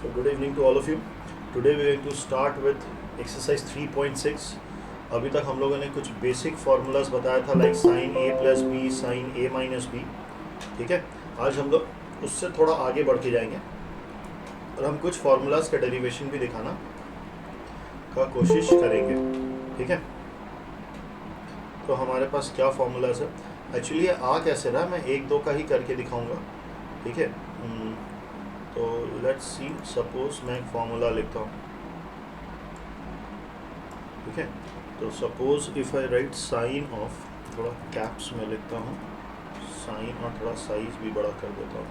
So good evening to all of you. Today we are going to start with exercise 3.6. अभी तक हम लोगों ने कुछ बेसिक फार्मूलाज बताया था like sign A plus B sine A minus B. ठीक है, आज हम लोग उससे थोड़ा आगे बढ़ के जाएंगे और हम कुछ फार्मूलाज का डेरिवेशन भी दिखाना का कोशिश करेंगे. ठीक है, तो हमारे पास क्या फार्मूलाज है. एक्चुअली ये आ कैसे रहा मैं एक दो का ही करके दिखाऊंगा. ठीक है, तो लेट्स सी. सपोज मैं एक फार्मूला लिखता हूँ. ठीक है, तो suppose if I write sine of, थोड़ा कैप्स में लिखता हूँ साइन और थोड़ा साइज भी बड़ा कर देता हूँ.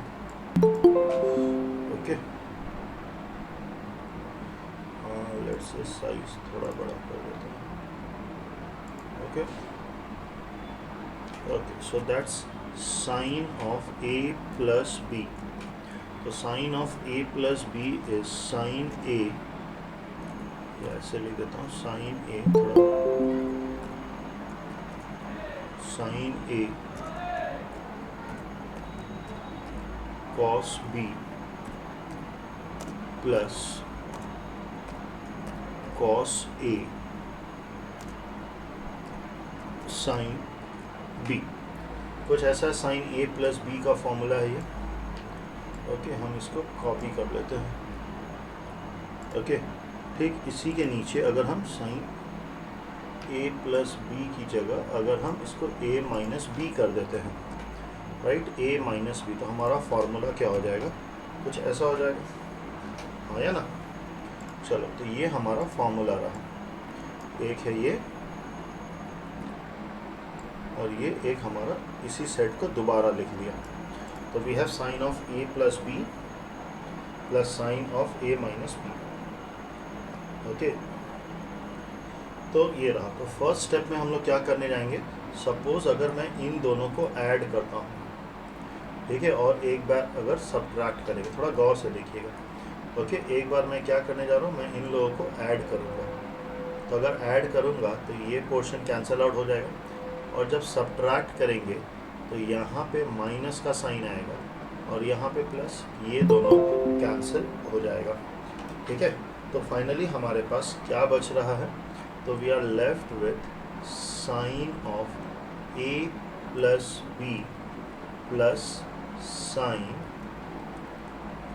ओके, लेट्स से साइज थोड़ा बड़ा कर देता हूँ. Okay okay, so that's sine of A plus B. तो sine of A plus B is sine A, ऐसे लिख देता हूँ साइन ए, थोड़ा sine A cos B plus cos A sine B. कुछ ऐसा साइन ए प्लस बी का formula है ये. ओके, हम इसको कॉपी कर लेते हैं. ओके, ठीक इसी के नीचे अगर हम साइन ए प्लस बी की जगह अगर हम इसको ए माइनस बी कर देते हैं, राइट, ए माइनस बी, तो हमारा फार्मूला क्या हो जाएगा, कुछ ऐसा हो जाएगा. हाँ या ना. चलो, तो ये हमारा फार्मूला रहा. एक है ये और ये एक हमारा इसी सेट को दोबारा लिख लिया. तो we have sine of A plus B plus sine of A minus B. Okay, तो ये रहा. तो फर्स्ट स्टेप में हम लोग क्या करने जाएंगे. सपोज अगर मैं इन दोनों को ऐड करता हूँ, ठीक है, और एक बार अगर सब्ट्रैक्ट करेंगे, थोड़ा गौर से देखिएगा. ओके, एक बार मैं क्या करने जा रहा हूँ, मैं इन लोगों को ऐड करूँगा. तो अगर ऐड करूँगा तो ये पोर्शन कैंसिल आउट हो जाएगा, और जब सब्ट्रैक्ट करेंगे तो यहाँ पे माइनस का साइन आएगा और यहाँ पे प्लस, ये दोनों कैंसिल हो जाएगा. ठीक है, तो फाइनली हमारे पास क्या बच रहा है. तो we are left with sine of A plus B plus sine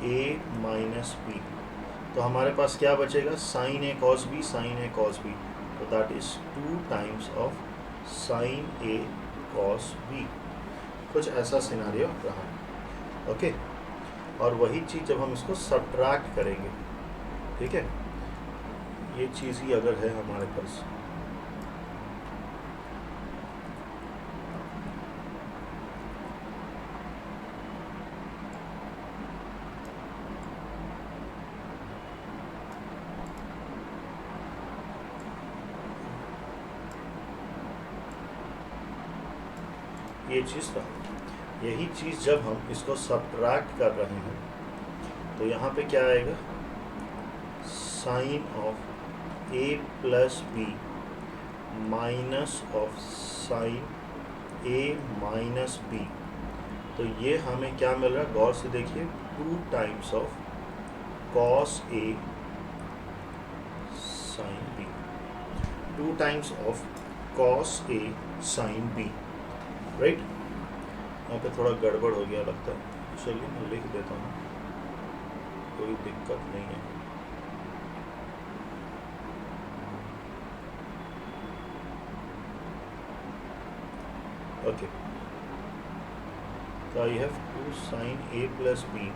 A minus B. तो हमारे पास क्या बचेगा, sine A cos B sine A cos B. तो that is 2 times of sine A cos B. कुछ ऐसा सिनारियो रहा. Okay, और वही चीज़ जब हम इसको सब्ट्रैक्ट करेंगे, ठीक है, ये चीज़ ही अगर है हमारे पास, ये चीज़ था. यही चीज़ जब हम इसको सब्ट्रैक्ट कर रहे हैं तो यहाँ पे क्या आएगा, sine of A plus B minus of sine A minus B. तो ये हमें क्या मिल रहा है, गौर से देखिए, 2 times of cos A sine B. 2 times of cos A sine B, right. यहाँ पे थोड़ा गड़बड़ हो गया लगता है. चलिए मैं लिख देता हूँ, कोई दिक्कत नहीं है. ओके, तो I have 2 sine A plus B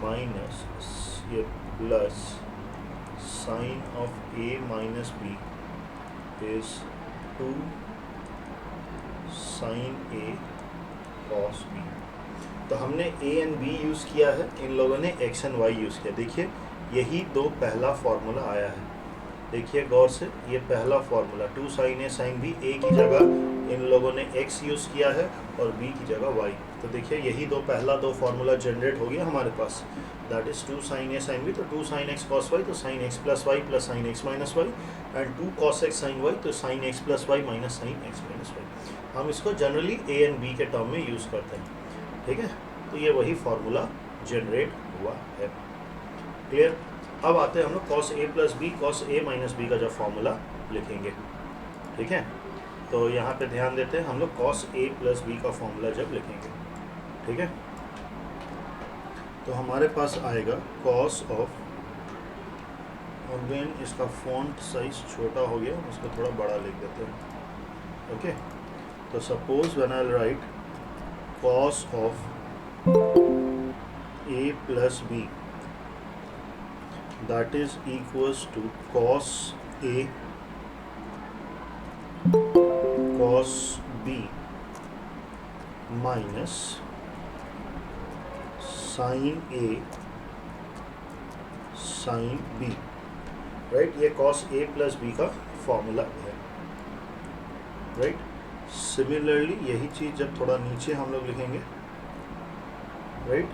minus ये plus sine of A minus B is 2 sine A cos B. तो हमने ए एंड बी यूज़ किया है, इन लोगों ने एक्स एंड वाई यूज़ किया. देखिए यही दो पहला फार्मूला आया है. देखिए गौर से, ये पहला formula 2 sine A sine B, ए की जगह इन लोगों ने एक्स यूज़ किया है और बी की जगह वाई. तो देखिए यही पहला दो फार्मूला जनरेट हो गया हमारे पास. That is 2 sin a sin b, तो 2 sin x cos y, तो sin x plus y plus sin x minus y, and 2 cos x sin y, तो sin x plus y minus sin x minus y. हम इसको generally a and b के term में use करते हैं. ठीक है, तो ये वही फॉर्मूला जनरेट हुआ है। क्लियर। अब आते हैं हम लोग cos a plus B cos a minus B का जब फॉर्मूला लिखेंगे, ठीक है। तो यहाँ पे ध्यान देते हैं हम लोग cos a प्लस बी का फॉर्मूला जब लिखेंगे, ठीक है। तो हमारे पास आएगा cos ऑफ, अगेन इसका फॉन्ट साइज छोटा हो गया, उसको थोड़ा बड़ा लिख देते हैं, ओके। तो suppose when I write cos of a plus B that is equals to cos a cos b minus sin a sin b, right. ये cos a प्लस b का फॉर्मूला है, राइट। सिमिलरली यही चीज़ जब थोड़ा नीचे हम लोग लिखेंगे, राइट,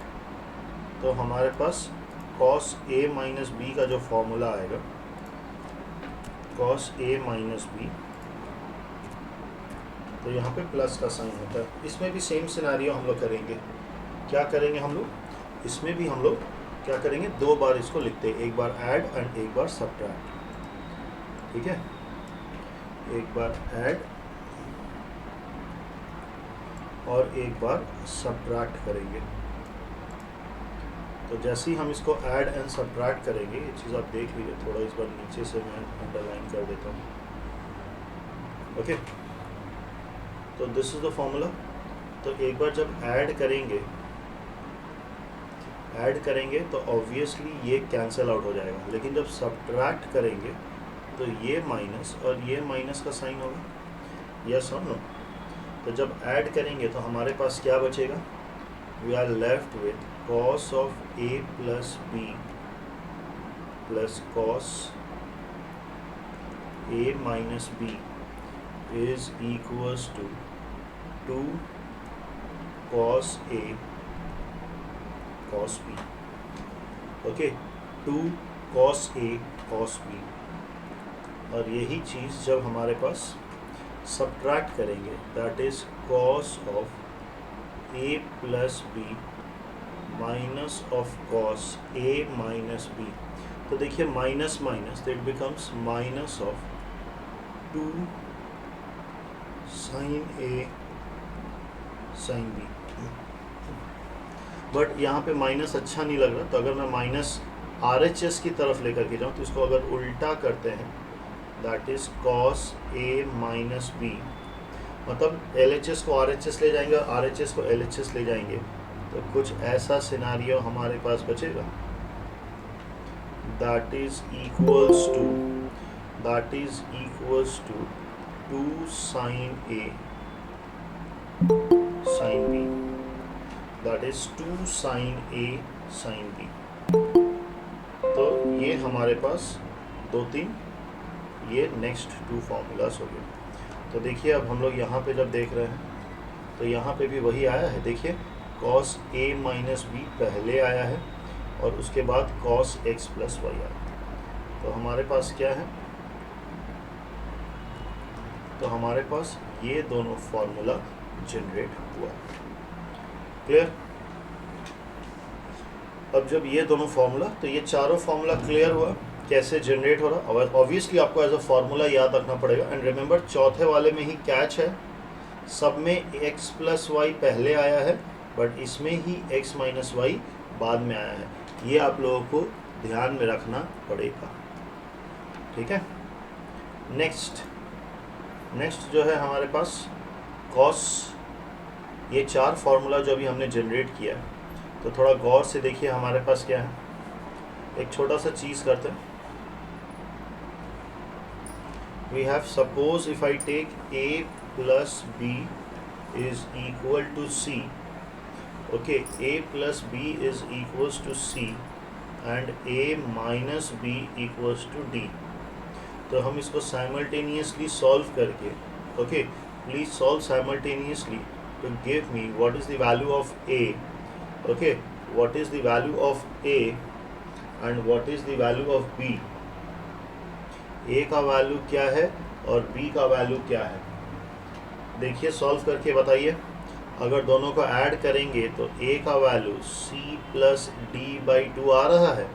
तो हमारे पास cos a माइनस बी का जो फॉर्मूला आएगा cos a माइनस बी, तो यहाँ पे प्लस का साइन होता है। इसमें भी सेम सिनारियो हम लोग करेंगे। क्या करेंगे हम लोग, इसमें भी हम लोग क्या करेंगे, दो बार इसको लिखते हैं, एक बार ऐड एंड एक बार सब्ट्रैक्ट, ठीक है। एक बार ऐड और एक बार सब्ट्रैक्ट करेंगे। तो जैसे ही हम इसको ऐड एंड सब्ट्रैक्ट करेंगे, ये चीज़ आप देख लीजिए, थोड़ा इस बार नीचे से मैं अंडरलाइन कर देता हूँ, ओके। तो दिस इज़ द फॉर्मूला। तो एक बार जब ऐड करेंगे तो ऑब्वियसली ये कैंसिल आउट हो जाएगा, लेकिन जब सब्ट्रैक्ट करेंगे तो ये माइनस और ये माइनस का साइन होगा, यस और नो। तो जब ऐड करेंगे तो हमारे पास क्या बचेगा, we are left with cos of a plus b plus cos a minus b is equals to 2 cos a cos b, okay, 2 cos a cos b। और यही चीज़ जब हमारे पास सब्ट्रैक्ट करेंगे, that is cos of a plus b minus of cos a minus b। तो देखिए minus minus, तो it becomes minus of 2 sin a sin b। But यहाँ पे माइनस अच्छा नहीं लग रहा, तो अगर मैं माइनस RHS की तरफ लेकर के जाऊँ तो इसको अगर उल्टा करते हैं, that is cos a minus b, मतलब LHS को RHS ले जाएंगे और RHS को LHS ले जाएंगे, तो कुछ ऐसा सिनारियो हमारे पास बचेगा, that is equals to 2 sin a sin b, दैट is 2 sin a sin b। तो ये हमारे पास दो तीन ये नेक्स्ट टू फॉर्मूलाज हो गए। तो देखिए अब हम लोग यहाँ पे जब देख रहे हैं तो यहाँ पे भी वही आया है, देखिए cos a माइनस बी पहले आया है और उसके बाद cos x प्लस वाई आया। तो हमारे पास क्या है, तो हमारे पास ये दोनों फॉर्मूला जनरेट हुआ। क्लियर। अब जब ये दोनों फॉर्मूला, तो ये चारों फॉर्मूला क्लियर हुआ कैसे जनरेट हो रहा। और ऑब्वियसली आपको एज अ फॉर्मूला याद रखना पड़ेगा। एंड रिमेंबर चौथे वाले में ही कैच है, सब में x प्लस वाई पहले आया है बट इसमें ही x माइनस वाई बाद में आया है। ये आप लोगों को ध्यान में रखना पड़ेगा, ठीक है। नेक्स्ट जो है हमारे पास cos, ये चार फार्मूला जो अभी हमने जनरेट किया, तो थोड़ा गौर से देखिए हमारे पास क्या है। एक छोटा सा चीज़ करते हैं। We have suppose if I take a plus b is equal to c, okay, a plus b is equals to c and a minus b equals to d। तो हम इसको साइमल्टेनियसली सॉल्व करके, okay, please solve simultaneously to give me what is the value of a, okay, what is the value of a and what is the value of b। a का value क्या है और b का value क्या है, देखिए solve करके बताइए। अगर दोनों को ऐड करेंगे तो a का value c plus D by two आ रहा है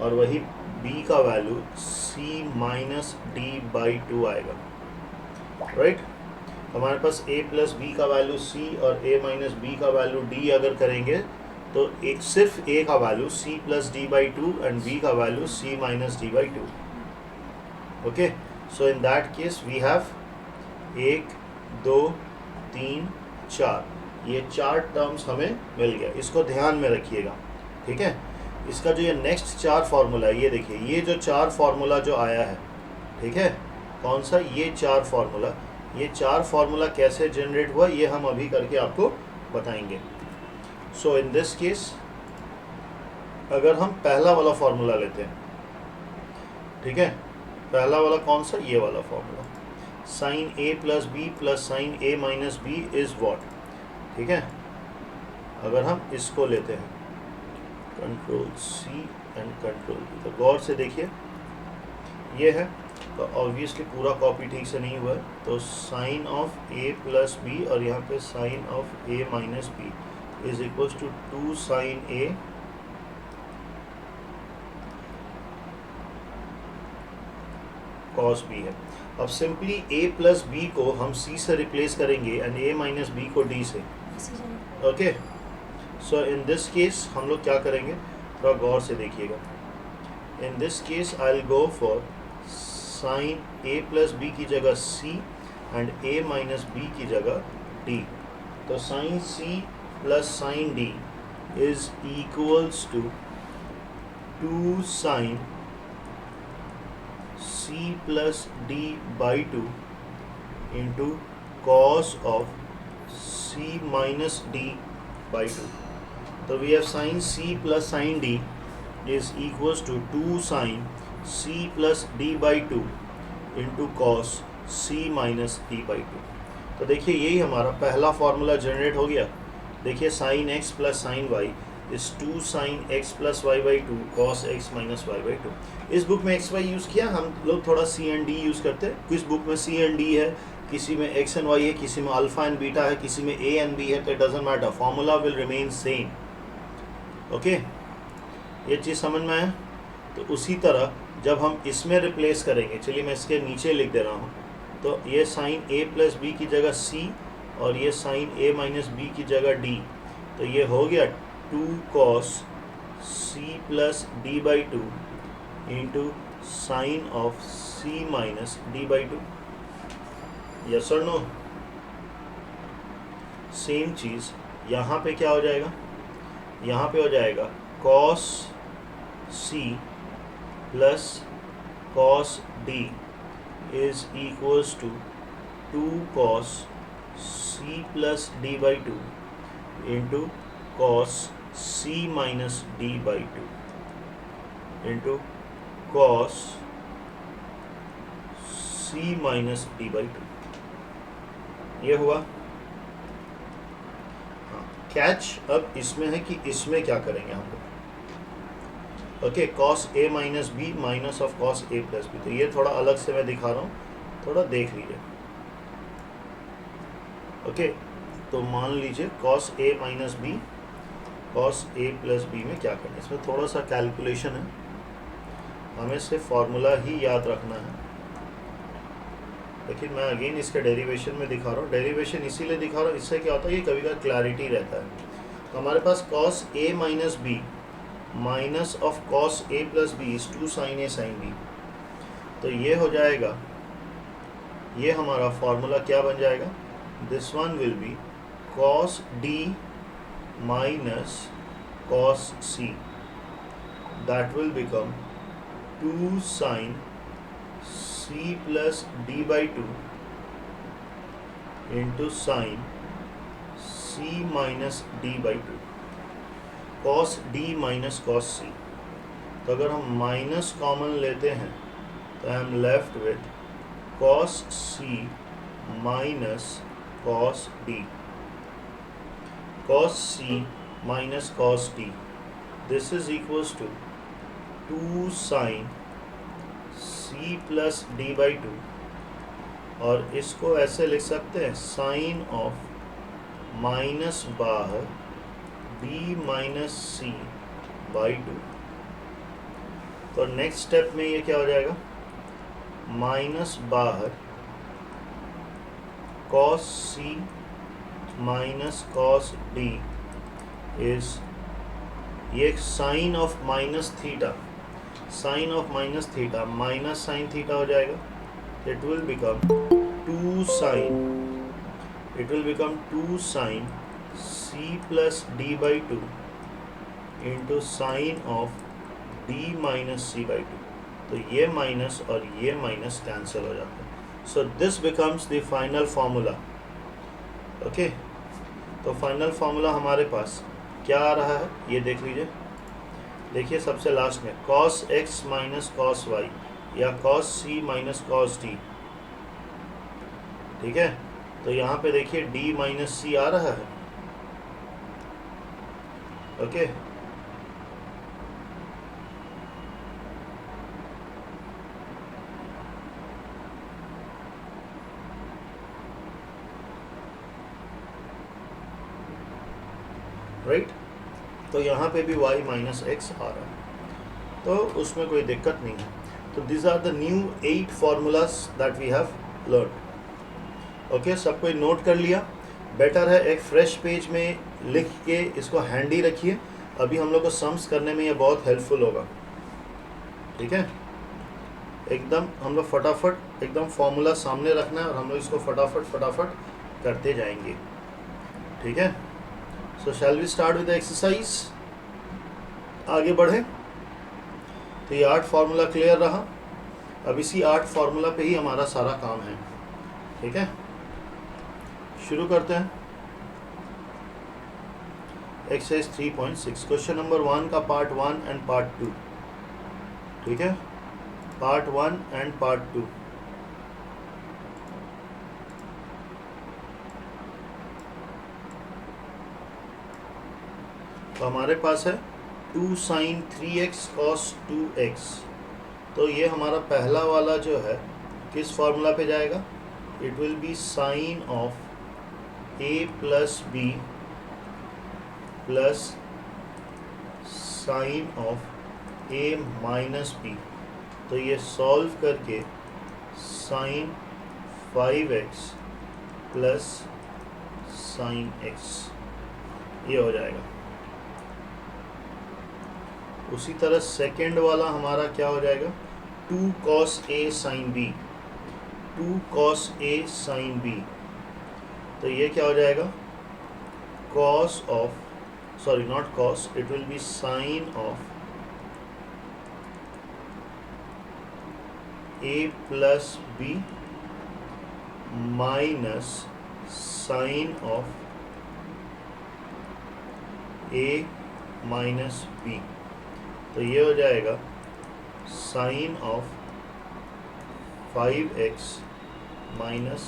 और वही b का value c minus D by two आएगा, राइट। हमारे पास a प्लस बी का वैल्यू c और a माइनस बी का वैल्यू d अगर करेंगे तो सिर्फ a का value c plus D by two and b का value c minus D by two. Okay, so in that case we have 1 2 3 4, ये 4 टर्म्स हमें मिल गया। इसको ध्यान में रखिएगा, ठीक है। इसका जो ये नेक्स्ट 4 फार्मूला है, ये देखिए, ये जो 4 फार्मूला जो आया है, ठीक है, कौन सा, ये 4 फार्मूला, ये 4 फार्मूला कैसे जनरेट हुआ ये हम अभी करके आपको बताएंगे। सो इन दिस केस अगर हम पहला वाला फार्मूला लेते हैं, ठीक है, पहला वाला कौन सा, ये वाला formula, sine A plus B plus sine A minus B is what, ठीक है। अगर हम इसको लेते हैं control C and control B, तो गौर से देखिए, ये है, तो ऑब्वियसली पूरा कॉपी ठीक से नहीं हुआ है, तो sine of A plus B और यहाँ पे sine of A minus B is equals to 2 sine A cos B है। अब सिंपली a प्लस बी को हम c से रिप्लेस करेंगे एंड a माइनस बी को d से। Okay, so in this case हम लोग क्या करेंगे, थोड़ा गौर से देखिएगा। In this case I will go for sine a plus B की जगह c and a minus B की जगह d। तो sine c plus sine d is equals to 2 sine c plus d by 2 into cos of c minus d by 2. So we have sin c plus sin d is equals to 2 sin c plus d by 2 into cos c minus d by 2. तो देखिए यही हमारा पहला formula generate हो गया। देखिए sine x plus sine Y is 2 sine x plus Y by 2 cos x minus Y by 2। इस book में एक्स वाई यूज़ किया, हम लोग थोड़ा सी एंड डी यूज़ करते हैं। किस बुक में सी एंड डी है, किसी में एक्स एंड वाई है, किसी में अल्फा एंड बीटा है, किसी में ए एंड बी है, तो it doesn't matter, formula will remain same. Okay, ये चीज़ समझ में आया। तो उसी तरह जब हम इसमें रिप्लेस करेंगे, चलिए मैं इसके नीचे लिख दे रहा हूँ, तो ये साइन ए प्लस बी की जगह सी और ये साइन ए माइनस बी की जगह डी, तो ये हो गया 2 cos c plus D by 2 into sine of c minus D by 2। Yes और नो। सेम चीज़ यहाँ पे क्या हो जाएगा, यहाँ पे हो जाएगा cos c plus cos d is equals to 2 cos c plus D by 2 into cos c minus D by 2 into cos c minus D by 2। ये हुआ। हाँ, कैच अब इसमें है कि इसमें क्या करेंगे हम लोग। Okay, cos a minus B minus of cos a plus B, तो ये थोड़ा अलग से मैं दिखा रहा हूँ, थोड़ा देख लीजिए। ओके, तो मान लीजिए cos a minus B cos a plus B में क्या करना है, इसमें थोड़ा सा कैलकुलेशन है, हमें सिर्फ फार्मूला ही याद रखना है। लेकिन मैं अगेन इसके डेरिवेशन में दिखा रहा हूँ, डेरिवेशन इसीलिए दिखा रहा हूँ, इससे क्या होता है कि कभी का क्लैरिटी रहता है। तो हमारे पास cos a minus B minus of cos a plus B is 2 sine a sine B, तो ये हो जाएगा, ये हमारा फार्मूला क्या बन जाएगा, this one will B cos d minus cos c, that will become 2 sin c plus d by 2 into sin c minus d by 2 cos d minus cos c। तो अगर हम माइनस कॉमन लेते हैं तो I am left with cos c minus cos d, cos c minus cos d, this is equals to 2 sin c plus d by 2, और इसको ऐसे लिख सकते हैं sin of माइनस बाहर b माइनस सी बाई 2। तो नेक्स्ट स्टेप में ये क्या हो जाएगा, माइनस बाहर cos C minus cos D is ये sine of minus theta, sine of minus theta minus sine theta हो जाएगा। It will become 2 sine, it will become 2 sine C plus D by 2 into sine of D minus C by 2। तो ये minus और ये minus cancel हो जाता है। So this becomes the final formula. Okay, तो फाइनल फार्मूला हमारे पास क्या आ रहा है ये देख लीजिए। देखिए सबसे लास्ट में cos x minus cos Y या cos c minus cos D, ठीक है। तो यहाँ पे देखिए d माइनस सी आ रहा है। Okay, right. तो यहाँ पे भी y माइनस एक्स आ रहा है, तो उसमें कोई दिक्कत नहीं है। तो this are the new 8 formulas that we have learn. ओके, सब कोई नोट कर लिया। बेटर है एक फ्रेश पेज में लिख के इसको हैंडी रखिए, अभी हम लोग को सम्स करने में ये बहुत हेल्पफुल होगा। ठीक है, एकदम हम लोग फटाफट एकदम फार्मूला सामने रखना है और हम लोग इसको फटाफट करते जाएंगे। ठीक है, so shall we start with the exercise. आगे बढ़े। तो ये 8 फार्मूला क्लियर रहा। अब इसी 8 फार्मूला पे ही हमारा सारा काम है। ठीक है, शुरू करते हैं। एक्सरसाइज 3.6 क्वेश्चन नंबर 1 का पार्ट 1 एंड पार्ट 2। ठीक है, पार्ट 1 एंड पार्ट 2। तो हमारे पास है 2 साइन 3x कॉस 2x। तो ये हमारा पहला वाला जो है किस फार्मूला पे जाएगा, it will be sine of a plus B plus sine of a minus B. तो ये सॉल्व करके sign 5x plus sine x ये हो जाएगा। उसी तरह सेकेंड वाला हमारा क्या हो जाएगा, 2 cos a sin b, 2 cos a sin b। तो ये क्या हो जाएगा, cos of, sorry not cos, it will be sine of a plus b minus sine of a minus b। तो ये हो जाएगा sine of 5x minus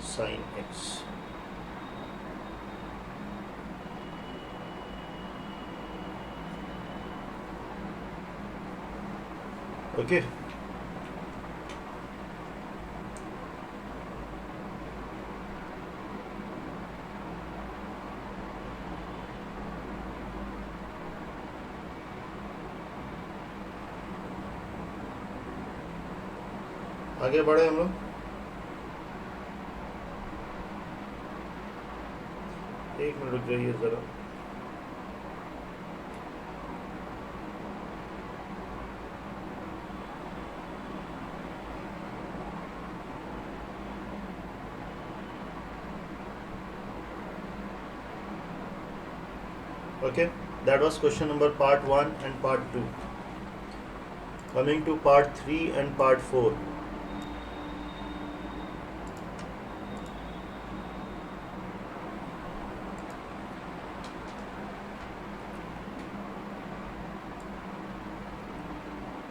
sine x। Okay, आगे बढ़े हम लोग। एक मिनट रुक जाइए जरा। Okay, that was question number part 1 and part 2. Coming to part 3 and part 4.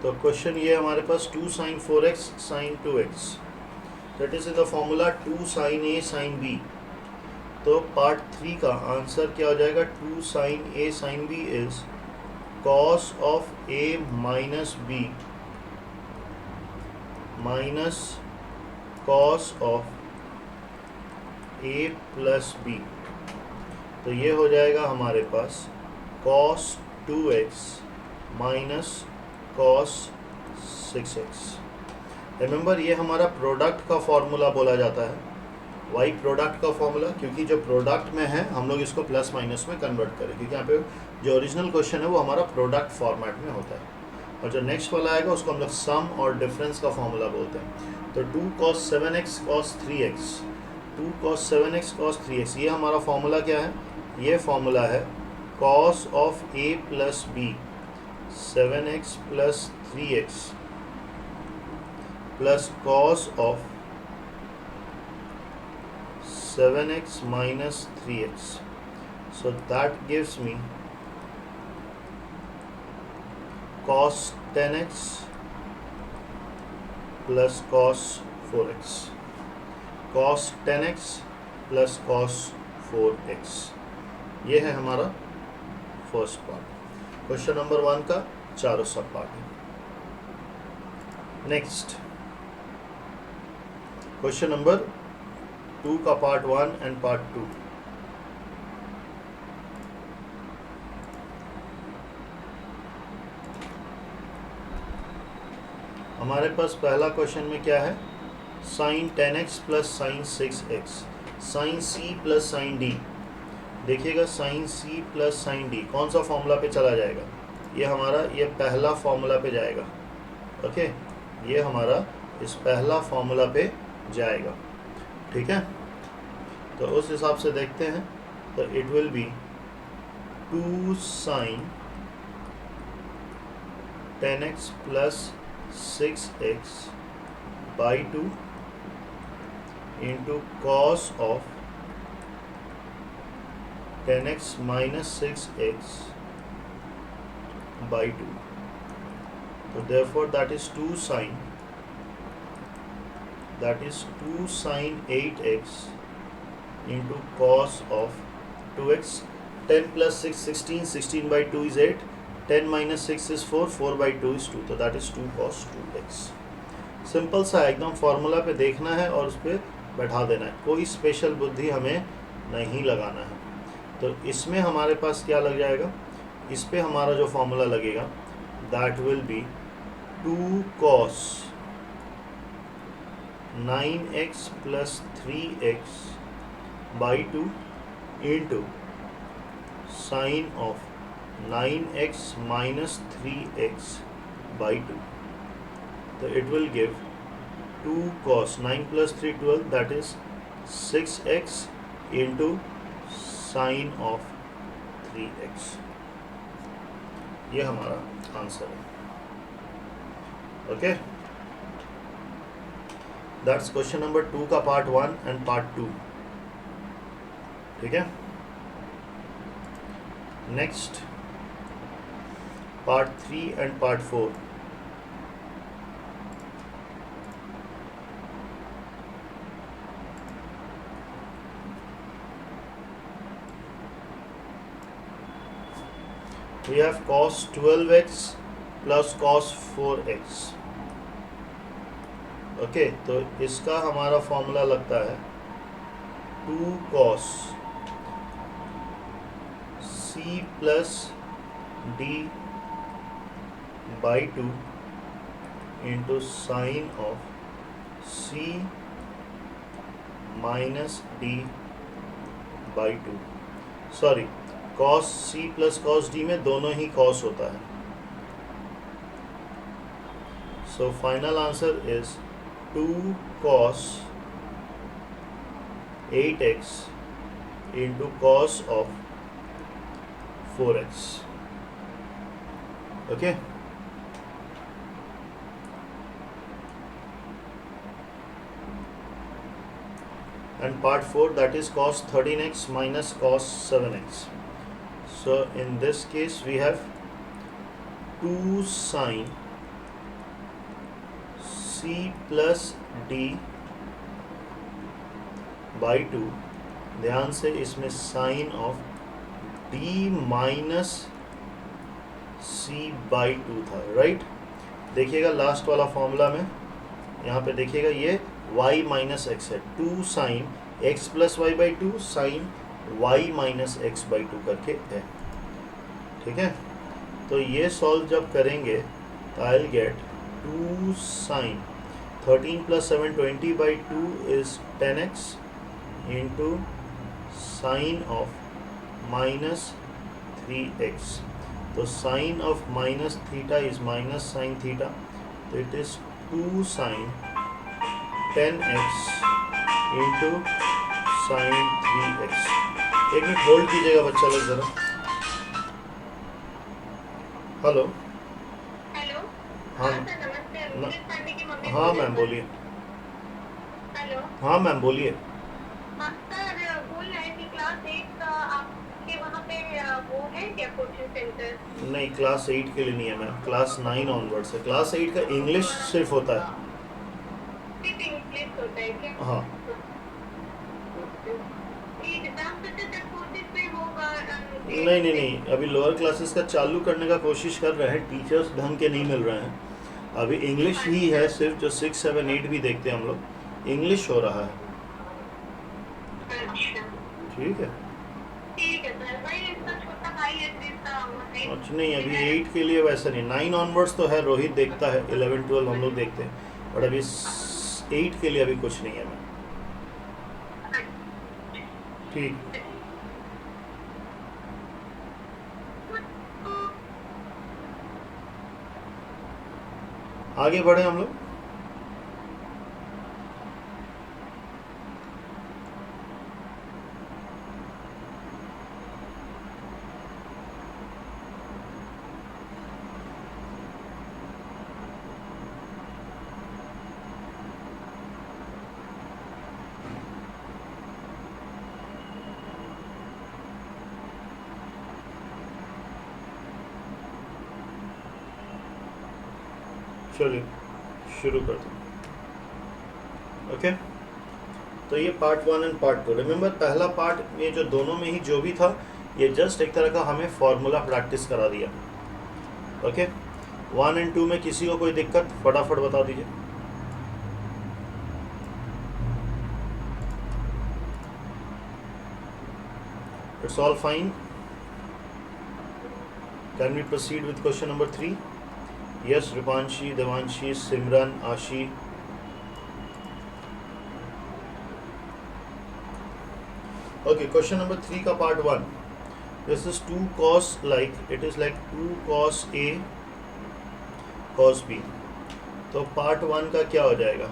तो क्वेश्चन ये हमारे पास 2 sin 4x sin 2x, that is the formula 2 sin a sin b। तो पार्ट 3 का आंसर क्या हो जाएगा, 2 sin a sin b is cos of a minus b minus cos of a plus b। तो ये हो जाएगा हमारे पास cos 2x minus cos 6x। Remember ये हमारा प्रोडक्ट का फॉर्मूला बोला जाता है, वाई प्रोडक्ट का फॉर्मूला, क्योंकि जो प्रोडक्ट में है हम लोग इसको प्लस माइनस में कन्वर्ट करें, क्योंकि यहाँ पे जो ओरिजिनल क्वेश्चन है वो हमारा प्रोडक्ट फॉर्मेट में होता है, और जो नेक्स्ट वाला आएगा उसको हम लोग सम और डिफरेंस का फॉर्मूला बोलते हैं। तो 2 cos 7x cos 3x, 2 cos 7x cos 3x, ये हमारा फॉर्मूला क्या है? ये फॉर्मूला है cos of a plus b 7x plus 3x plus cos of 7x minus 3x. So that gives me cos 10x plus cos 4x. Cos 10x plus cos 4x. ये है हमारा first part. Question number 1 का चारों सब part है। Next question number 2 का part 1 and part 2। हमारे पास पहला क्वेश्चन में क्या है? Sine 10x plus sine 6x, sine c plus sine d। देखिएगा sine c plus sine d कौन सा फॉर्मूला पे चला जाएगा? ये हमारा ये पहला फॉर्मूला पे जाएगा। ओके, ये हमारा इस पहला फॉर्मूला पे जाएगा, ठीक है। तो उस हिसाब से देखते हैं, तो it will be 2 sine 10x plus 6x by 2 into cos of 10x minus 6x by 2। तो therefore that is 2 sin 8x into cos of 2x। 10 plus 6 16, 16 by 2 is 8, 10 minus 6 is 4, 4 by 2 is 2, तो that is 2 cos 2x। Simple सा एकदम formula पे देखना है और उस पर बैठा देना है, कोई स्पेशल बुद्धि हमें नहीं लगाना है। तो इसमें हमारे पास क्या लग जाएगा? इस पे हमारा जो फॉर्मूला लगेगा that will be 2 cos 9x plus 3x by 2 into sine of 9x minus 3x by 2। तो it will give 2 cos 9 plus 3 12, that is 6x into sine of 3x। ये हमारा आंसर है। ओके, दैट्स क्वेश्चन नंबर 2 का part 1 and part 2, ठीक है। Next part 3 and part 4। we have cos 12x plus cos 4x। Okay, तो इसका हमारा formula लगता है 2 cos c plus d by 2 into sine of c minus d by 2। Sorry, cos c plus cos d में दोनों ही cos होता है। So final answer is 2 cos 8x into cos of 4x। okay, and part 4, that is cos 13x minus cos 7x। so in this case we have 2 sin c plus d by 2। ध्यान से इसमें sine of d minus c by 2 था, right. देखिएगा last वाला formula में, यहाँ पे देखिएगा ये y माइनस एक्स है, 2 sine x plus Y by 2 sine y minus X by two करके है। ठीक है, तो ये सॉल्व जब करेंगे तो I will get 2 sine 13 plus 7 20 by 2 is 10x into sine of minus 3x। तो sine of minus theta is minus sine theta, तो it is 2 sine 10x into sine 3x। एक मिनट होल्ड कीजिएगा बच्चा लोग जरा। Hello hello. हाँ sir नमस्ते। अंकित पांडे की मम्मी हाँ बोल रही मैम हूँ। बोलिए। हेलो। हाँ मैम बोलिए। हाँ सर, बोल रहे हैं कि क्लास 8 का आपके वहाँ पे वो है क्या कोचिंग सेंटर? नहीं, क्लास 8 के लिए नहीं है मैम, क्लास 9 ऑनवर्ड्स है। क्लास 8 का इंग्लिश सिर्फ होता है। सिर्फ इंग्लिश होता है क्या? हाँ ठीक है, आप सोचे तक कोशिश पे होगा। नहीं, अभी लोअर क्लासेस का चालू करने का कोशिश कर रहे हैं, टीचर्स ढंग के नहीं मिल रहे हैं। अभी इंग्लिश ही है सिर्फ, जो 6, 7, 8 भी देखते हैं हम लोग, इंग्लिश हो रहा है। अच्छा ठीक है, ठीक है सर, भाई इसका छोटा भाई है जिसका अच्छा नहीं अभी 8 के लिए वैसा नहीं, 9 ऑनवर्ड्स तो है, रोहित देखता है, 11, 12 हम लोग देखते हैं, बट अभी 8 के लिए अभी कुछ नहीं है मैम। ठीक, आगे बढ़े हम लोग। चलिए शुरू करते हैं। ओके, तो ये पार्ट 1 एंड पार्ट 2। रिमेंबर पहला पार्ट ये जो दोनों में ही जो भी था, ये जस्ट एक तरह का हमें फॉर्मूला प्रैक्टिस करा दिया। ओके, 1 एंड 2 में किसी को कोई दिक्कत फटाफट बता दीजिए। It's all fine. Can we proceed with question number 3? Yes, Rupanshi, Devanshi, Simran, Aashi. Okay, question number 3 का part 1. This is 2 cos, like it is like 2 cos A cos B. तो part 1 का क्या हो जाएगा?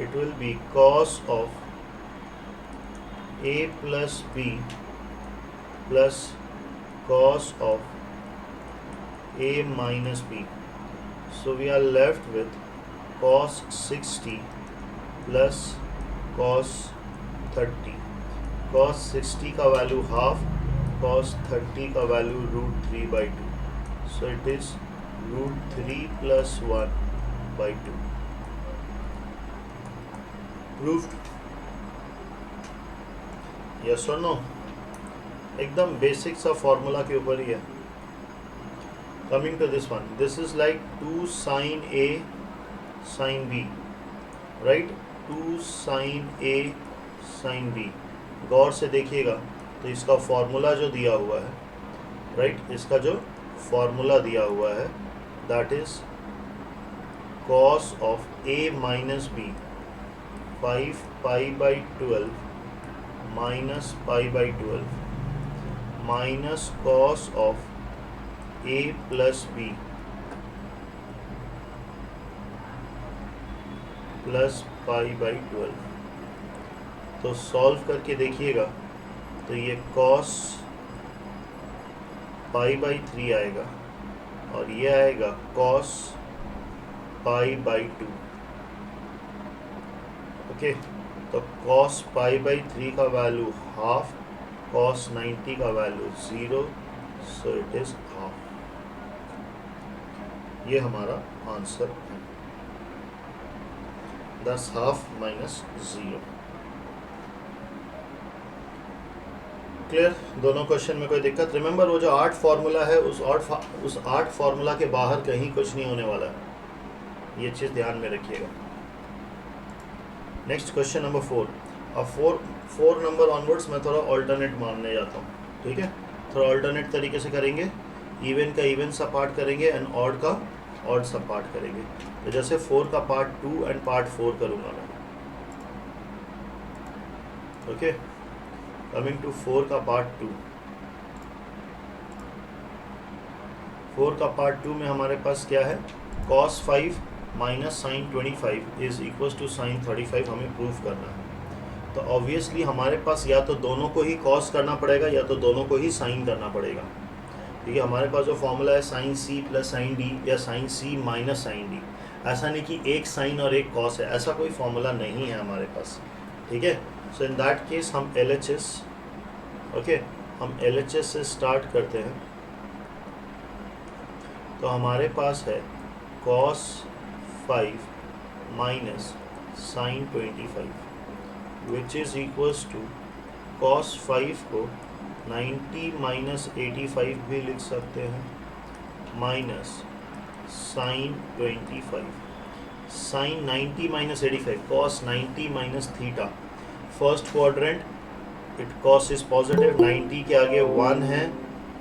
It will be cos of A plus B plus cos of A minus B. So we are left with cos 60 plus cos 30. cos 60 का value half, cos 30 का value √3/2, so it is √3 plus 1/2. Proved? Yes or no? एकदम basic सा formula के ऊपर ही है। Coming to this one, this is like 2 sin A sin B, right? 2 sin A sin B. गौर से देखिएगा तो इसका फॉर्मूला जो दिया हुआ है, राइट, इसका जो फॉर्मूला दिया हुआ है that is cos of A minus B 5π/12 minus π/12 minus cos of A plus B plus π/12। तो सॉल्व करके देखिएगा तो ये cos π/3 आएगा और ये आएगा cos π/2। ओके, तो cos π/3 का वैल्यू हाफ, cos 90 का value 0, so it is half. ये हमारा आंसर है, 10 हाफ माइनस 0। क्लियर? दोनों क्वेश्चन में कोई दिक्कत? रिमेंबर वो जो 8 फार्मूला है, उस 8 फार्मूला के बाहर कहीं कुछ नहीं होने वाला है, ये चीज़ ध्यान में रखिएगा। Next question number 4। 4 number onwards मैं थोड़ा ऑल्टरनेट मानने जाता हूँ, ठीक है। थोड़ा ऑल्टरनेट तरीके से करेंगे, इवन का इवन सा पार्ट करेंगे एंड ऑड का ऑड सा पार्ट करेंगे। तो जैसे 4 का पार्ट 2 एंड पार्ट 4 करूँगा मैं, ओके। कमिंग टू 4 का पार्ट 2, 4 का पार्ट 2 में हमारे पास क्या है, cos 5 minus sine 25 is equal to sine 35 हमें प्रूफ करना है। तो ऑब्वियसली हमारे पास या तो दोनों को ही cos करना पड़ेगा या तो दोनों को ही साइन करना पड़ेगा, ठीक है। हमारे पास जो फॉर्मूला है sine C plus sine D या sine C minus sine D, ऐसा नहीं कि एक साइन और एक cos है, ऐसा कोई फॉर्मूला नहीं है हमारे पास, ठीक है। सो इन दैट केस हम LHS, ओके, हम LHS से स्टार्ट करते हैं। तो हमारे पास है cos 5 minus sine 25 which is equals to cos 5 को 90 माइनस 85 भी लिख सकते हैं, minus sine 25 sine 90 minus 85 cos 90 minus theta. First quadrant it cos is positive, 90 के आगे 1 है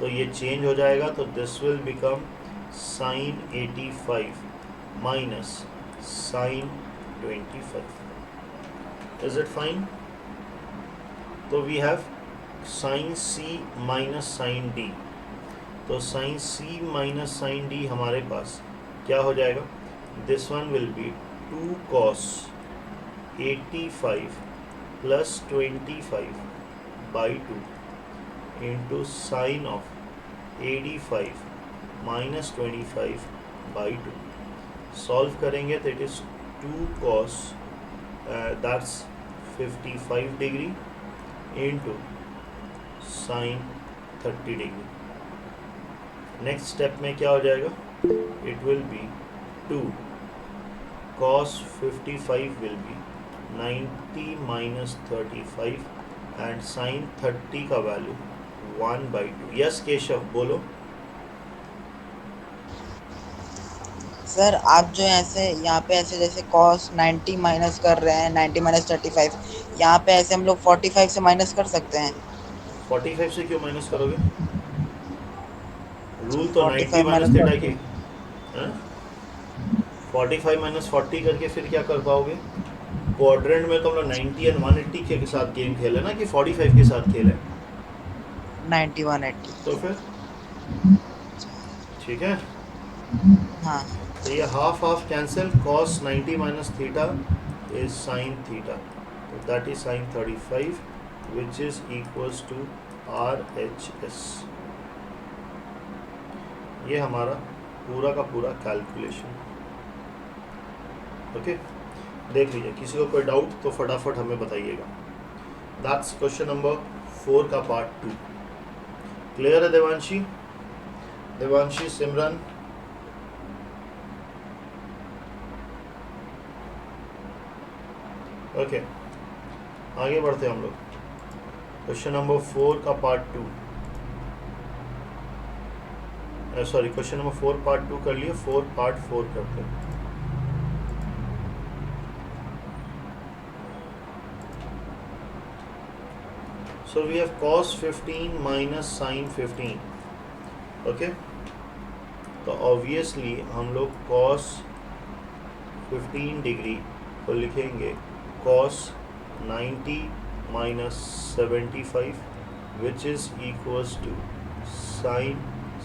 तो ये चेंज हो जाएगा, तो this will become sine 85 minus sine 25। Is it fine? तो we have sine C minus sine D. तो sine C minus sine D हमारे पास क्या हो जाएगा, this one will be 2 cos 85 plus 25 by 2 into sine of 85 minus 25 by 2। Solve करेंगे तो it is 2 cos that's 55 degree into sine 30 degree. Next step में क्या हो जाएगा, it will be 2 cos 55 will be 90 minus 35 and sine 30 का value 1/2। Yes Keshav बोलो। Sir आप जो ऐसे यहाँ पे ऐसे जैसे cos 90 माइनस कर रहे हैं, 90 माइनस 35, यहाँ पे ऐसे हम लोग 45 से माइनस कर सकते हैं। 45 से क्यों माइनस करोगे, रूल तो 90 45 माइनस माइनस थीटा की है। 45 माइनस 40 करके फिर क्या कर पाओगे, क्वाड्रेंट में तो हम लोग 90 एंड 180 के साथ गेम खेले ना कि 45 के साथ खेले, 90 180। तो फिर ठीक है। हाँ तो ये half half cancel, cos 90 minus theta is sine theta, तो that is sine 35 which is equals to RHS। ये हमारा पूरा का पूरा कैलकुलेशन, ओके। देख लीजिए, किसी को कोई डाउट तो फटाफट हमें बताइएगा। दैट्स क्वेश्चन नंबर 4 का पार्ट 2। क्लियर है देवांशी? देवांशी, सिमरन, ओके आगे बढ़ते हैं हम लोग। क्वेश्चन नंबर 4 का part 2, sorry question number 4 part 2 कर लिए, 4 पार्ट 4 करते हैं। So we have cos 15 minus sin 15, okay. तो ऑब्वियसली हम लोग cos 15 डिग्री को लिखेंगे cos 90 minus 75 which is equals to sine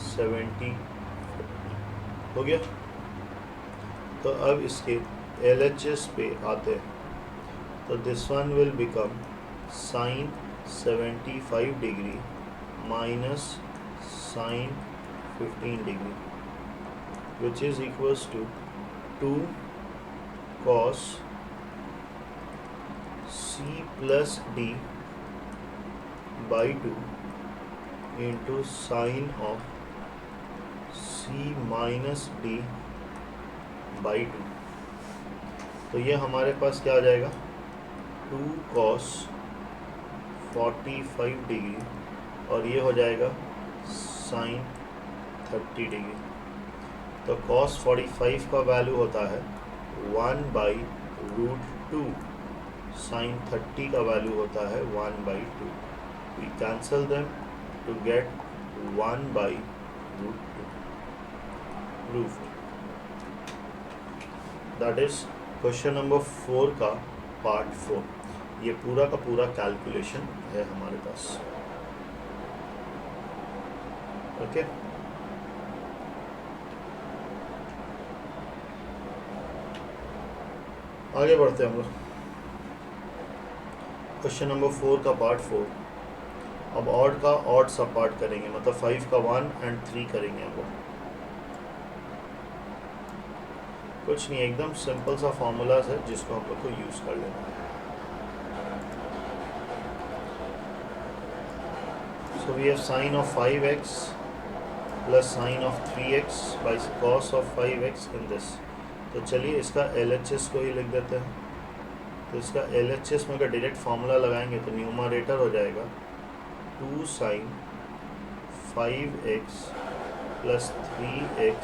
70। हो गया। तो अब इसके LHS पे आते हैं, तो this one will become sine 75 degree minus sine 15 degree which is equals to 2 cos C plus D by 2 into sine of C minus D by 2। तो ये हमारे पास क्या आ जाएगा, 2 cos 45 डिग्री और ये हो जाएगा साइन 30 डिग्री। तो cos 45 का वैल्यू होता है 1/√2 साइन 30 का वैल्यू होता है 1/2. We cancel them to get 1/√2 proved. That is question number 4 का पार्ट 4. ये पूरा का पूरा कैलकुलेशन है हमारे पास. ओके आगे बढ़ते हैं हम लोग. क्वेश्चन नंबर 4 का पार्ट 4. अब ऑड का ऑड सब पार्ट करेंगे, मतलब 5 का 1 एंड 3 करेंगे. अब कुछ नहीं, एकदम सिंपल सा फॉर्मूलाज है जिसको हम लोग को यूज़ कर लेना है. So we have sine of 5x plus sine of 3x by cos of 5x in this. तो चलिए इसका LHS को ही लिख देते हैं. तो इसका LHS में अगर डायरेक्ट फार्मूला लगाएंगे तो न्यूमरेटर हो जाएगा 2 sin 5x plus 3x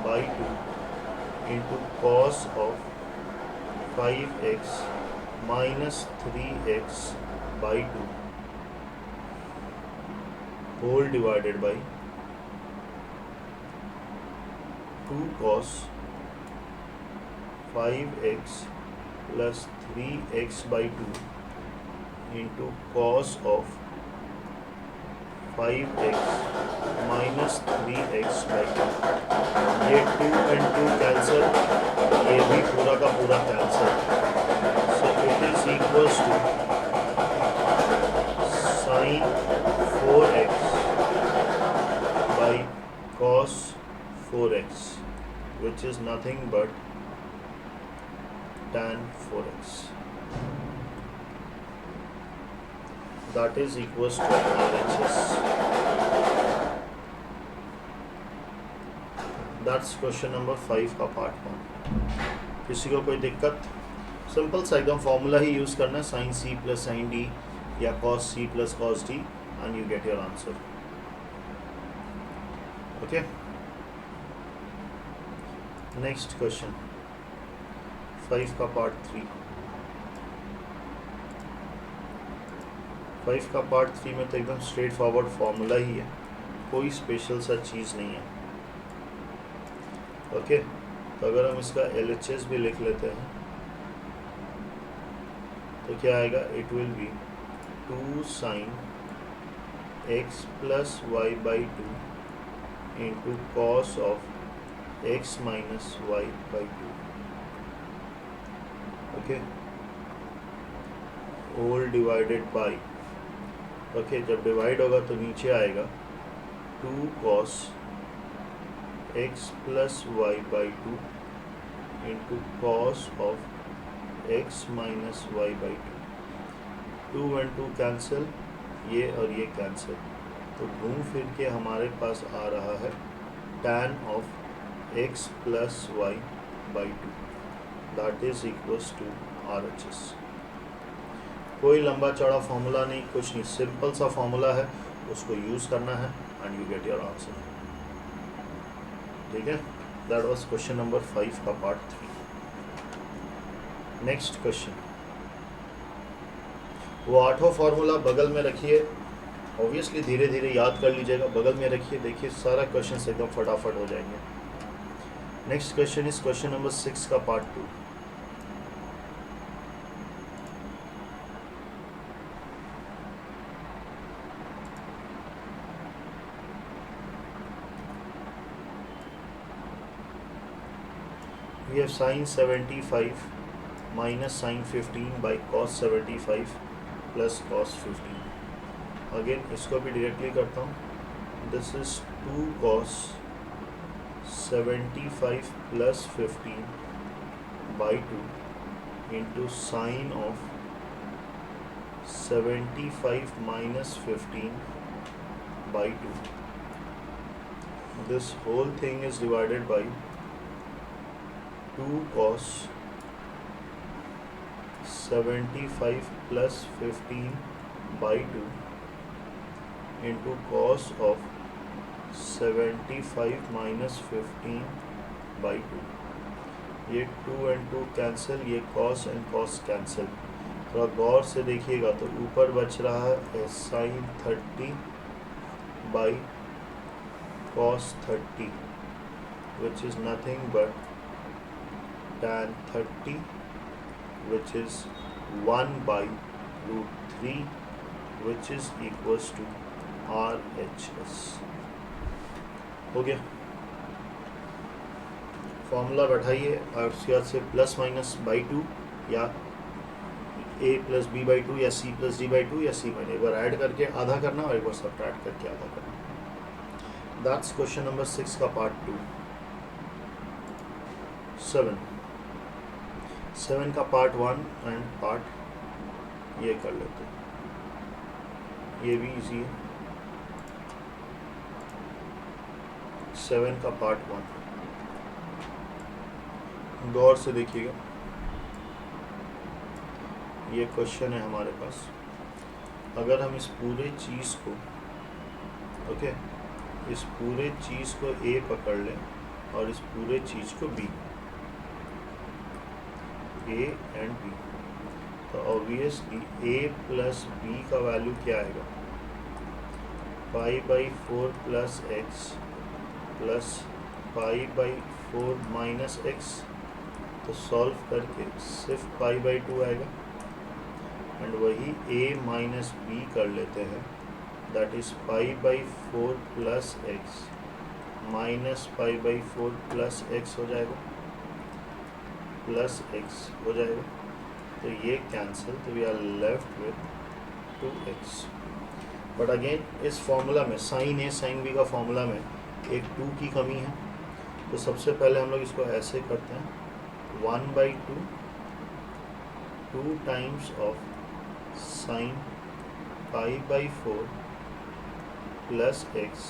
by 2 into cos of 5x minus 3x by 2 whole divided by 2 cos 5x plus 3x by 2 into cos of 5x minus 3x by 2. ये 2 and 2 cancel, ये भी पूरा का पूरा cancel. So it is equals to sin 4x by cos 4x, which is nothing but tan 4x. That is equals to RHS. That's question number 5 का part 1. किसी को कोई दिक्कत? सिंपल सा एकदम फॉर्मूला ही यूज़ करना है, sine C plus sine D या cos c plus cos d and you get your answer. Okay, next question 5 का पार्ट 3. 5 का पार्ट 3 में तो एकदम स्ट्रेट फॉरवर्ड फॉर्मूला ही है, कोई स्पेशल सा चीज़ नहीं है. ओके तो अगर हम इसका LHS भी लिख लेते हैं तो क्या आएगा, it will be 2 sin x plus y by 2 into cos of x minus y by 2. Okay, whole divided by, okay जब डिवाइड होगा तो नीचे आएगा 2 cos x plus y by 2 into cos of x minus y by 2. 2 and 2 cancel, ये और ये cancel, तो घूम फिर के हमारे पास आ रहा है tan of x plus y by 2. That is equals to RHS. कोई लंबा चौड़ा फॉर्मूला नहीं, कुछ नहीं, सिंपल सा फॉर्मूला है, उसको यूज़ करना है and you get your answer. ठीक है, दैट वाज क्वेश्चन नंबर 5 का पार्ट 3. नेक्स्ट क्वेश्चन, वो 8वां फार्मूला बगल में रखिए, ऑब्वियसली धीरे धीरे याद कर लीजिएगा, बगल में रखिए, देखिए सारा क्वेश्चन एकदम फटाफट हो जाएंगे. Next question is question number 6 का part 2. We have sin 75 minus sin 15 by cos 75 plus cos 15. Again इसको भी डायरेक्टली करता हूँ. This is 2 cos 75 plus 15 by 2 into sin of 75 minus 15 by 2. This whole thing is divided by 2 cos 75 plus 15 by 2 into cos of 75 minus 15 by 2. ये 2 and 2 cancel, ये cos and cos cancel, थोड़ा गौर से देखिएगा तो ऊपर बच रहा है sine 30 by cos 30 which is nothing but tan 30 which is 1 by root 3 which is equals to RHS। हो गया, फॉर्मूला बैठाइए और उसके बाद से प्लस माइनस बाई 2 या a प्लस बी बाई 2 या c प्लस डी बाई 2 या c माइनस, एक बार ऐड करके आधा करना और एक बार सब्ट्रैक्ट करके आधा करना। दैट्स क्वेश्चन नंबर 6 का पार्ट 2। 7 का पार्ट 1 एंड पार्ट ये कर लेते हैं, ये भी इजी है। 7 का पार्ट 1 गौर से देखिएगा, ये क्वेश्चन है हमारे पास। अगर हम इस पूरे चीज़ को ओके इस पूरे चीज़ को A पकड़ लें और इस पूरे चीज़ को B, A एंड B, तो ऑब्वियसली A प्लस B का वैल्यू क्या आएगा, पाई by 4 plus x plus pi by 4 minus x, तो सॉल्व करके सिर्फ पाई बाई 2 आएगा। एंड वही a माइनस बी कर लेते हैं, that is pi by 4 plus x minus pi by 4 plus x हो जाएगा, प्लस एक्स हो जाएगा, तो ये कैंसिल, तो we are left with 2x। But again इस फॉर्मूला में साइन ए साइन बी का फॉर्मूला में एक 2 की कमी है, तो सबसे पहले हम लोग इसको ऐसे करते हैं, 1/2 2 times of sine pi by 4 plus x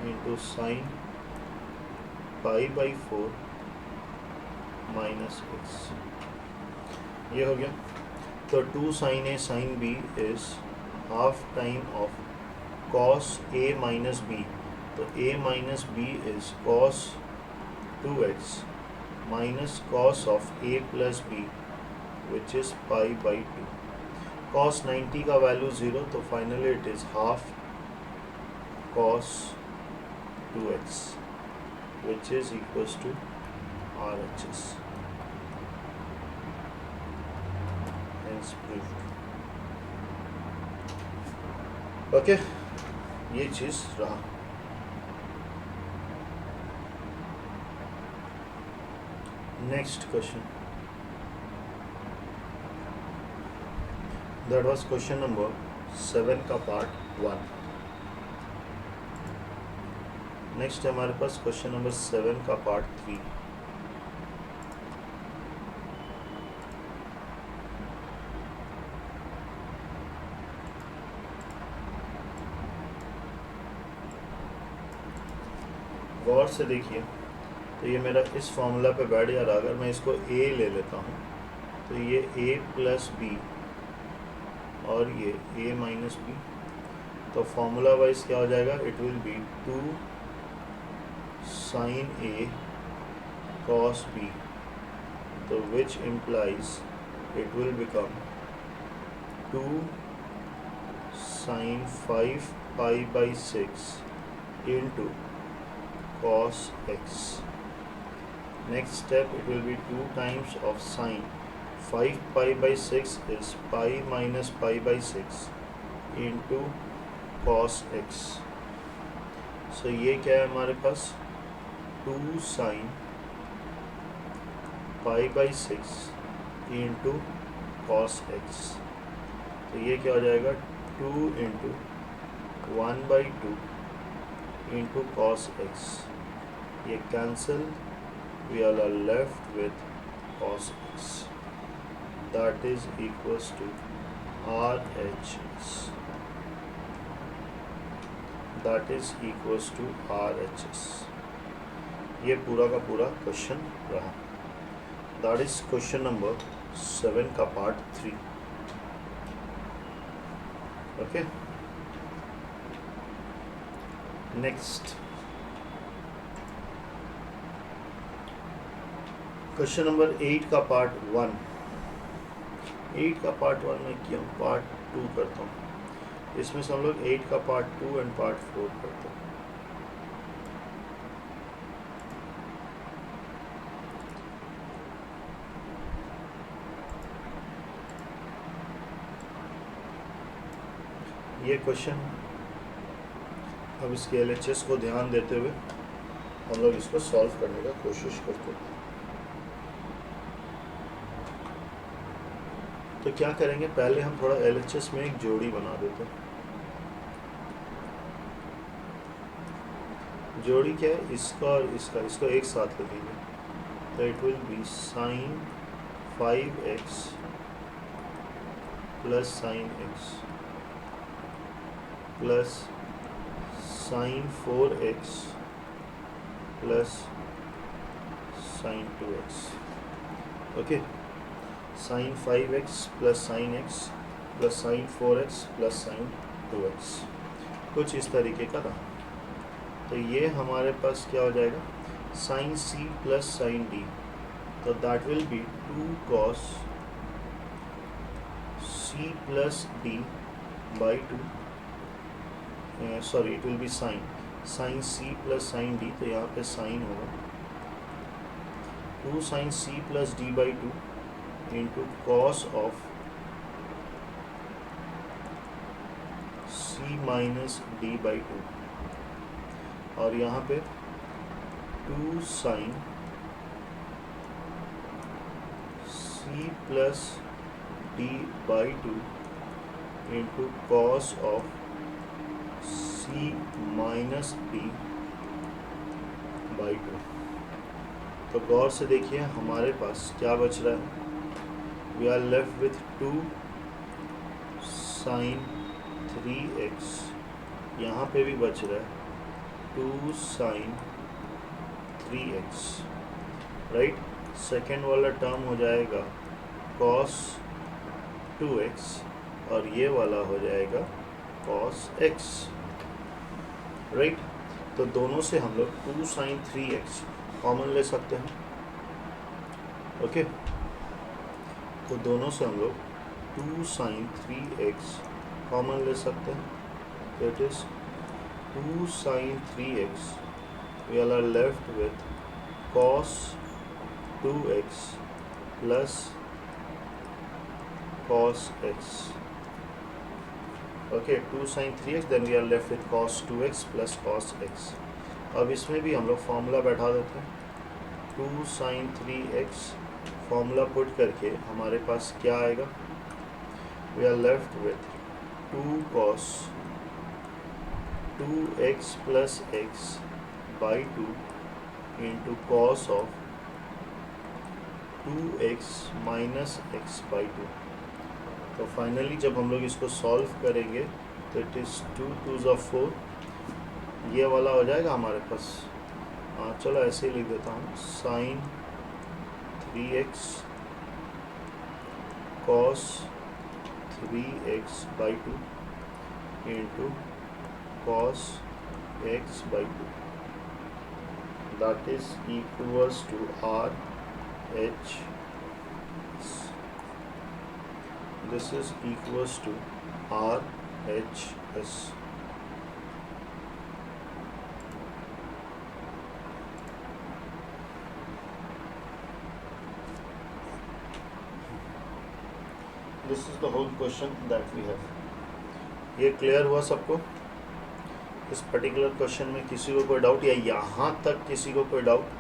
into sine pi by 4 minus x, ये हो गया। तो 2 sine A sine B is half time of cos A minus B, तो a minus B is cos 2x minus cos of a plus B which is pi by 2। Cos 90 का value 0, तो finally it is half cos 2x which is equals to RHS। Hence proved। Okay, ये चीज़ रहा। Next question, that was question number 7 का part 1। Next है हमारे पास question number 7 का part 3। गौर से देखिए, तो ये मेरा इस फॉर्मूला पे बैठ जा रहा, अगर मैं इसको a ले लेता हूँ तो ये a प्लस बी और ये a माइनस बी, तो फॉर्मूला वाइज क्या हो जाएगा, it will be 2 sine a cos b, तो which implies it will become 2 sine 5 pi by 6 into cos x। Next step, it will be 2 times of sine 5 pi by 6 is pi minus pi by 6 into cos x। So ये क्या है हमारे पास, 2 sin pi by 6 into cos x, तो ये क्या हो जाएगा, 2 into 1/2 into cos x, ये cancel, we are left with cos x, that is equals to RHS, that is equals to RHS। ये पूरा का पूरा क्वेश्चन रहा, that is क्वेश्चन नंबर 7 का part 3। Okay, next question number 8 का part 1। 8 का part 1 में किया, पार्ट 2 करता हूँ। इसमें से हम लोग 8 का पार्ट 2 एंड पार्ट 4 करते हैं। ये क्वेश्चन, अब इसके LHS को ध्यान देते हुए हम लोग इसको सॉल्व करने का कोशिश करते हैं। तो क्या करेंगे, पहले हम थोड़ा LHS में एक जोड़ी बना देते हैं। जोड़ी क्या है, इसका और इसका, इसको एक साथ लिखेंगे। तो it will be sine 5x plus sine x plus sine 4x plus sine 2x। Okay, sine 5x plus sine x plus sine 4x plus sine 2x, कुछ इस तरीके का था। तो ये हमारे पास क्या हो जाएगा, sine c plus sine d, तो that will be 2 cos c plus d by 2, sorry it will be sine c plus sine d, तो यहाँ पे साइन होगा 2 sine c plus d by 2 into cos of c minus d by 2, और यहाँ पे 2 sine c plus d by 2 into cos of c minus d by 2। तो गौर से देखिए हमारे पास क्या बच रहा है, we are left with 2 sine 3x, यहाँ पे भी बच रहा है 2 साइन 3x, राइट। सेकेंड वाला टर्म हो जाएगा cos 2x और ये वाला हो जाएगा cos x, राइट। तो दोनों से हम लोग 2 साइन 3x कॉमन ले सकते हैं। ओके, तो दोनों से हम लोग 2 साइन 3x कॉमन ले सकते हैं, तो it is 2 sine 3x, we are left with cos 2x plus cos x। Okay, 2 sine 3x, then we are left with cos 2x plus cos x। अब इसमें भी हम लोग फॉर्मूला बैठा देते हैं, 2 साइन 3x फॉर्मूला पुट करके हमारे पास क्या आएगा, we are left with 2 cos 2x plus x by 2 into cos of 2x minus x by 2। तो फाइनली जब हम लोग इसको सॉल्व करेंगे तो इट इज़ 2 2s are 4, ये वाला हो जाएगा हमारे पास। हाँ चलो ऐसे ही लिख देता हूँ, sine 3x cos 3x by 2 into cos x by 2, that is equals to RH, this is equals to RHS। This is the whole question that we have। ये क्लियर हुआ सबको? इस पर्टिकुलर क्वेश्चन में किसी को कोई डाउट, या यहाँ तक किसी को कोई doubt?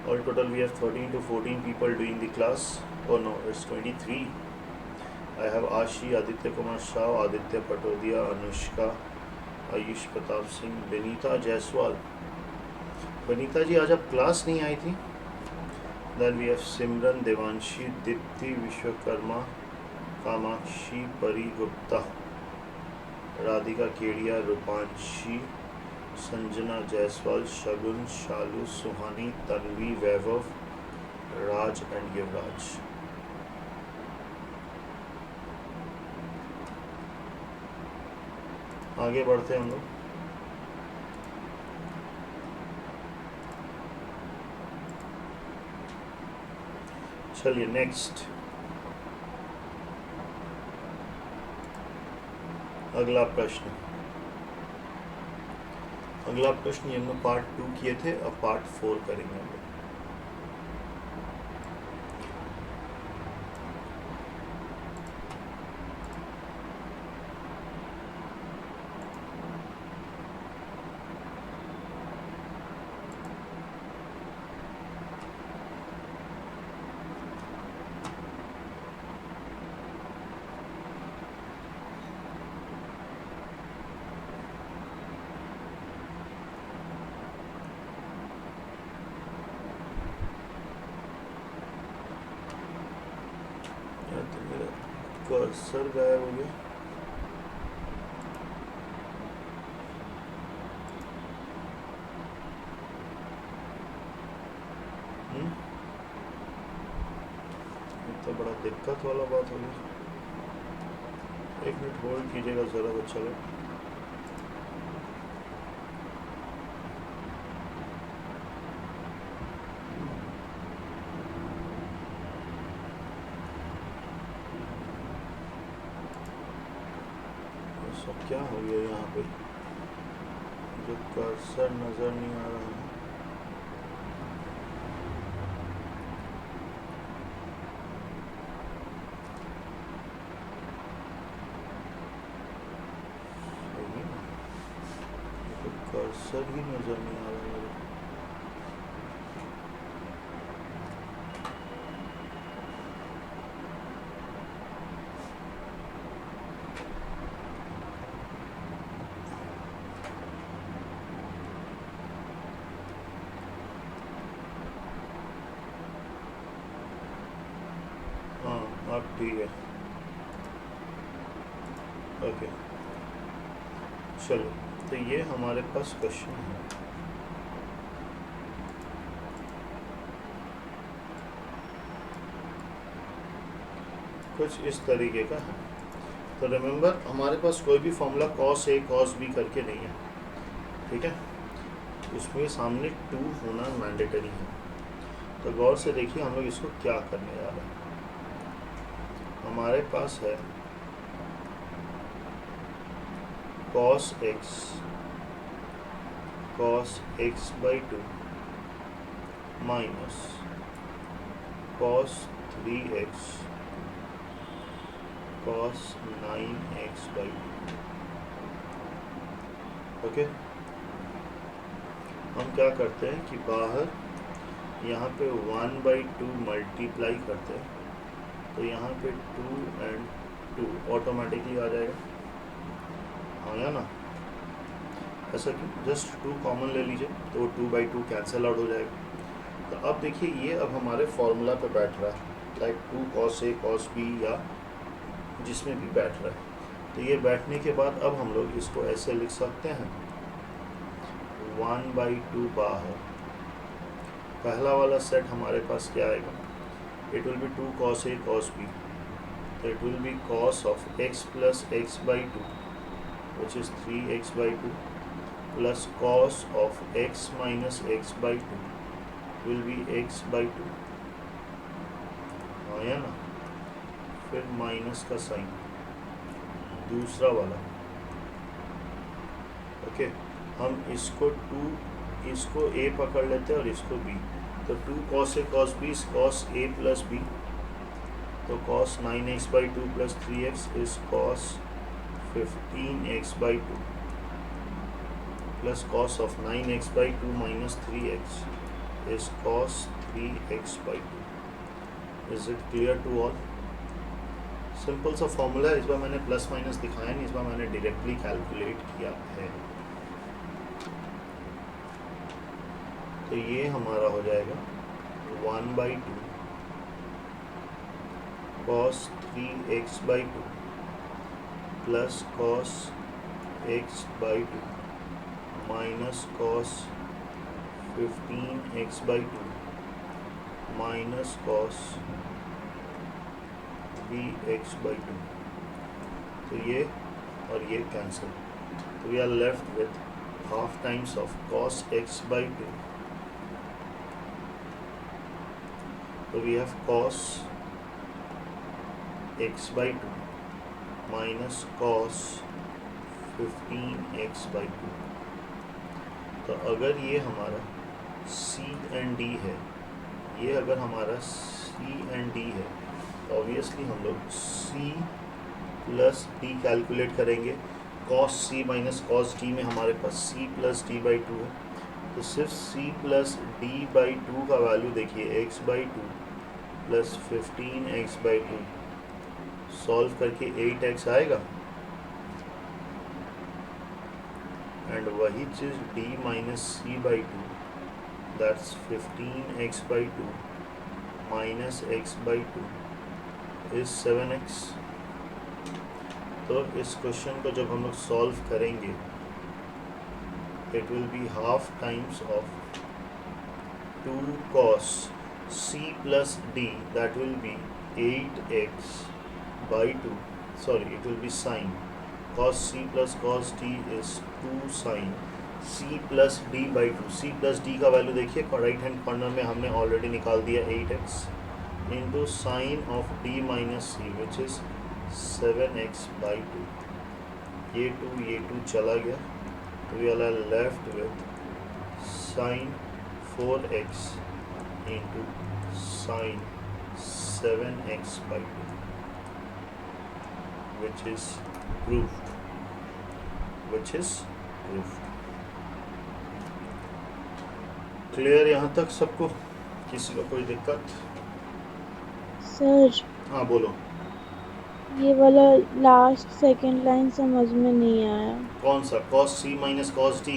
All total we have 13 to 14 people doing the class. Oh no, it's 23. I have Ashi, Aditya Kumar Shah, Aditya Patodia, Anushka, Ayush Pratap Singh, Benita Jaiswal। Benita जी आज आप क्लास नहीं आई थी। Then we have Simran, Devanshi, Dipti, Vishwakarma, Kamakshi, परी गुप्ता, राधिका केडिया, रूपांशी, संजना जायसवाल, शगुन, शालू, सुहानी, तन्वी, वैभव, राज and युवराज। आगे बढ़ते हैं हम लोग। चलिए नेक्स्ट, अगला प्रश्न। अगला प्रश्न ये हमने पार्ट 2 किए थे, अब पार्ट 4 करेंगे हम लोग। या तो मेरा कर्सर गायब हो गया। ये तो बड़ा दिक्कत वाला बात हो गई। एक मिनट होल्ड कीजिएगा ज़रा बच्चा लोग। ऐसा क्या हो गया यहाँ पे, जो कर्सर नज़र नहीं आ रहा है। सही है, ये तो कर्सर ही नज़र नहीं आ रहा मेरे। हाँ अब ठीक है, ओके। चलो, तो ये हमारे पास क्वेश्चन है। कुछ इस तरीके का है। तो रिमेंबर, हमारे पास कोई भी formula cos A cos B करके नहीं है, ठीक है। उसमें सामने 2 होना मैंडेटरी है। तो गौर से देखिए हम लोग इसको क्या करने जा रहे हैं। हमारे पास है cos x/2 minus cos 3x cos 9x/2। Okay, हम क्या करते हैं कि बाहर यहाँ पे 1/2 मल्टीप्लाई करते हैं, तो यहाँ पे 2 and 2 ऑटोमेटिकली आ जाएगा। हाँ या ना, ऐसा क्यों, जस्ट 2 कॉमन ले लीजिए तो 2/2 कैंसिल आउट हो जाएगा। तो अब देखिए ये अब हमारे फॉर्मूला पे बैठ रहा है, like 2 cos A cos B या जिसमें भी बैठ रहा है। तो ये बैठने के बाद अब हम लोग इसको ऐसे लिख सकते हैं, 1/2 बाहर, पहला वाला सेट हमारे पास क्या आएगा, it will be 2 cos A cos B, तो it will B cos of x plus x/2 which is 3x/2 plus cos of x minus x/2 will be x/2। हाँ या ना, फिर माइनस का साइन दूसरा वाला। ओके, हम इसको 2, इसको a पकड़ लेते हैं और इसको b, तो 2 cos A cos B is cos A plus B, तो cos 9x/2 plus 3x is cos 15x/2 plus cos of 9x/2 minus 3x is cos 3x/2। Is it clear to all? Simple सा formula है। इस बार मैंने plus minus दिखाया नहीं, इस बार मैंने directly calculate किया है। तो ये हमारा हो जाएगा 1/2 cos 3x/2 plus cos x/2 minus cos 15x/2 minus cos 3x/2। तो ये और ये कैंसिल, तो we are left with half times of cos x/2 तो we have cos x by 2 minus cos 15x/2। तो अगर ये हमारा C एंड D है, ये अगर हमारा C एंड D है, तो ऑब्वियसली हम लोग C प्लस D कैलकुलेट करेंगे। cos C minus cos D में हमारे पास C प्लस D/2 है, तो सिर्फ C प्लस D/2 का वैल्यू देखिए x/2 प्लस 15x/2 सॉल्व करके 8x आएगा। एंड वही चीज़ D minus C/2 that's 15x/2 minus x/2 is 7x। तो इस क्वेश्चन को जब हम लोग सॉल्व करेंगे, it will be half times of 2 cos C plus D, that will be 8x/2, sorry, it will be sin cos C plus cos D is 2 sin C plus D/2। C plus D का value देखिए right hand corner में हमने already निकाल दिया 8x into sine of D minus C which is 7x/2। ये 2 चला गया, तो we are left with sine 4x into sine 7x/2 which is proved, clear यहाँ तक सबको? किसी को कोई दिक्कत? सर हाँ बोलो। ये वाला लास्ट सेकंड लाइन समझ में नहीं आया। कौन सा? cos C minus cos D?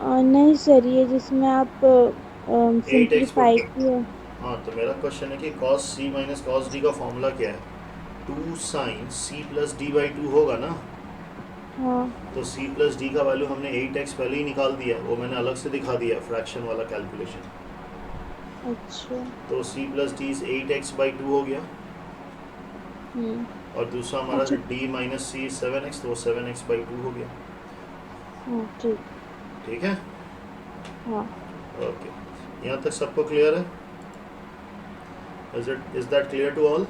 नहीं सर, ये जिसमें आप 8x सिंप्लीफाई पुट। किया। हाँ, तो मेरा क्वेश्चन है कि cos C minus cos D का फॉर्मूला क्या है? 2 sin C प्लस D/2 होगा ना। हाँ तो C प्लस D का वैल्यू हमने 8x पहले ही निकाल दिया, वो मैंने अलग से दिखा दिया फ्रैक्शन वाला कैलकुलेशन। अच्छा। तो C प्लस D 8x/2 हो गया, और दूसरा हमारा अच्छा। D माइनस C 7x, तो वो 7x/2 हो गया। हाँ ठीक। ठीक है, हाँ ओके। यहाँ तक सबको क्लियर है? Is that clear to all?